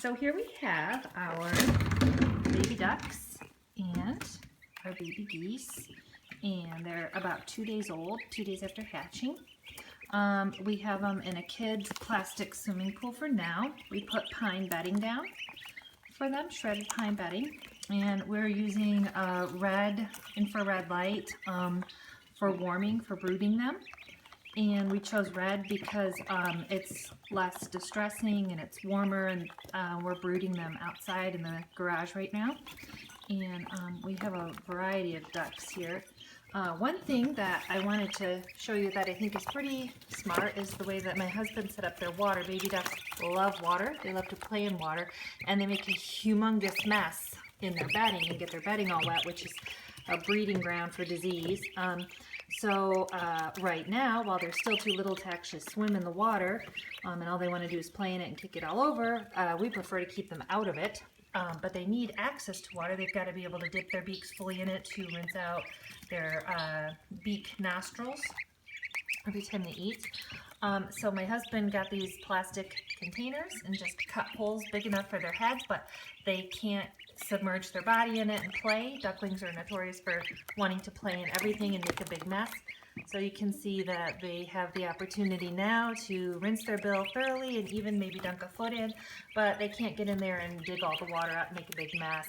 So here we have our baby ducks and our baby geese, and they're about 2 days old, 2 days after hatching. We have them in a kid's plastic swimming pool for now. We put pine bedding down for them, shredded pine bedding, and we're using red infrared light for warming, for brooding them. And we chose red because it's less distressing and it's warmer, and we're brooding them outside in the garage right now. And we have a variety of ducks here. One thing that I wanted to show you that I think is pretty smart is the way that my husband set up their water. Baby ducks love water. They love to play in water, and they make a humongous mess in their bedding and get their bedding all wet, which is a breeding ground for disease. So right now, while they're still too little to actually swim in the water, and all they want to do is play in it and kick it all over, we prefer to keep them out of it. But they need access to water. They've got to be able to dip their beaks fully in it to rinse out their beak nostrils every time they eat. So my husband got these plastic containers and just cut holes big enough for their heads, but they can't submerge their body in it and play. Ducklings are notorious for wanting to play in everything and make a big mess. So you can see that they have the opportunity now to rinse their bill thoroughly and even maybe dunk a foot in, but they can't get in there and dig all the water out and make a big mess.